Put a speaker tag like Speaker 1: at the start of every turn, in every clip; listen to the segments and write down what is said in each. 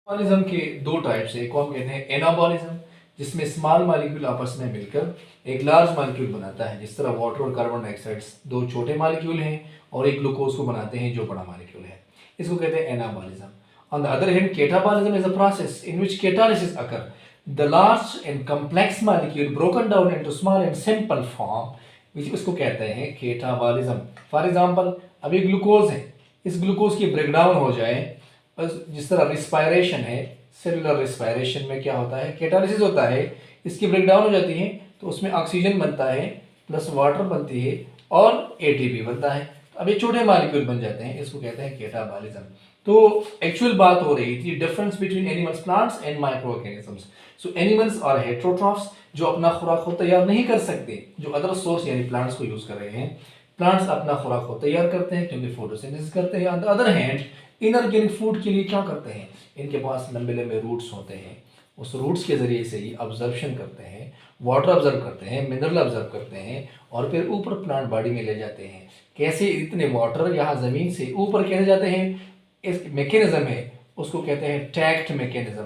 Speaker 1: Anabolism के दो types है। एक को हम कहते हैं एनाबॉलिज्म, जिसमें स्मॉल मॉलिक्यूल आपस में मिलकर एक लार्ज मॉलिक्यूल बनाता है। जिस तरह वाटर और कार्बन डाइऑक्साइड दो छोटे मॉलिक्यूल हैं और एक ग्लूकोज को बनाते हैं जो बड़ा मॉलिक्यूल है। इसको कहते हैं anabolism. On the other hand, catabolism is a process in which catalysis occur the large and complex molecule broken down into small and simple form, which उसको कहते हैं कैटाबॉलिज्म। फॉर एग्जांपल, अभी ग्लूकोज है, इस ग्लूकोज की breakdown हो जाए, जिस तरह रिस्पायरेशन है, सेलुलर रिस्पायरेशन में क्या होता है, कैटालिसिस होता है, इसकी ब्रेकडाउन हो जाती है तो उसमें ऑक्सीजन बनता है प्लस वाटर बनती है और एटीपी बनता है। अब ये छोटे मॉलिक्यूल बन जाते हैं, इसको कहते हैं कैटाबॉलिज्म। तो एक्चुअल बात हो रही थी difference between animals, plants and micro organisms. So animals और हेट्रोट्रॉफ्स जो अपना खुराक खुद तैयार नहीं कर सकते, जो अदर सोर्स यानी प्लांट्स को यूज कर रहे हैं। प्लांट्स अपना खुराक खुद तैयार करते हैं क्योंकि फोटोसिंथेसिस करते हैं। On the other hand, inorganic food के लिए क्या करते हैं, इनके पास लंबे लंबे रूट्स होते हैं, उस रूट्स के ज़रिए से ही ऑब्जर्वेशन करते हैं, वाटर ऑब्जर्व करते हैं, मिनरल ऑब्जर्व करते हैं और फिर ऊपर प्लांट बॉडी में ले जाते हैं। कैसे इतने वाटर यहाँ ज़मीन से ऊपर कैसे जाते हैं, इस मैकेनिज्म है, उसको कहते हैं टैक्ट मैकेनिज्म।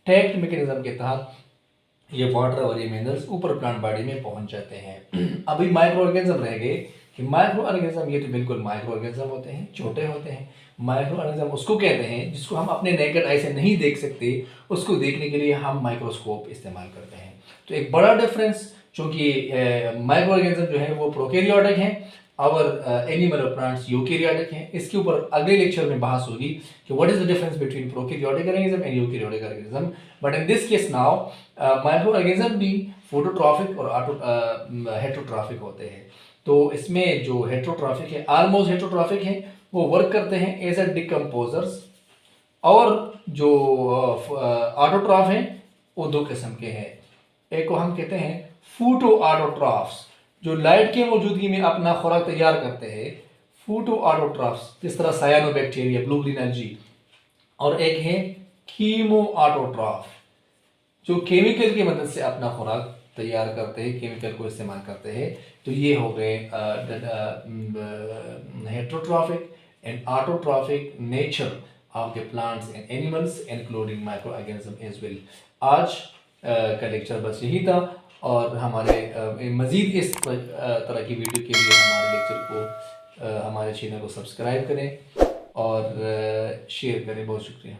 Speaker 1: टैक्ट मैकेनिज्म के तहत ये वाटर और ये मिनरल्स ऊपर प्लांट बॉडी में पहुंच जाते हैं। अभी माइक्रो ऑर्गेनिज्म रह गए कि माइक्रो ऑर्गेनिज्म, ये तो बिल्कुल माइक्रो ऑर्गेनिज्म होते हैं, छोटे होते हैं। माइक्रो ऑर्गेनिज्म उसको कहते हैं जिसको हम अपने नेकेड आई से नहीं देख सकते, उसको देखने के लिए हम माइक्रोस्कोप इस्तेमाल करते हैं। तो एक बड़ा डिफरेंस, चूँकि माइक्रो ऑर्गेनिज्म जो है वो प्रोकैरियोटिक हैं और एनिमल और प्लांट्स यूकैरियोटिक हैं। इसके ऊपर अगले लेक्चर में बहस होगी कि what is the difference between prokaryotic organism and eukaryotic organism. But in this case now, micro organism भी फोटोट्रॉफिक और हेट्रोट्रॉफिक होते हैं। तो इसमें जो हेट्रोट्रॉफिक है, ऑलमोस्ट हेट्रोट्रॉफिक है, वो वर्क करते हैं एज अ डिकम्पोजर्स, और जो ऑटोट्रॉफ हैं वो दो किस्म के हैं। एक को हम कहते हैं फोटो ऑटोट्रॉफ्स, जो लाइट के मौजूदगी में अपना खुराक तैयार करते हैं, फोटो ऑटोट्रॉफ्स, जिस तरह सायानोबैक्टीरिया, ब्लू ग्रीन एल्गी। और एक है कीमो ऑटोट्रॉफ, जो केमिकल की मदद से अपना खुराक तैयार करते हैं, केमिकल को इस्तेमाल करते हैं। तो ये हो गए heterotrophic and autotrophic nature of the plants and animals including micro organism as well. आज का लेक्चर बस यही था, और हमारे मज़ीद इस तरह की वीडियो के लिए हमारे लेक्चर को, हमारे चैनल को सब्सक्राइब करें और शेयर करें। बहुत शुक्रिया।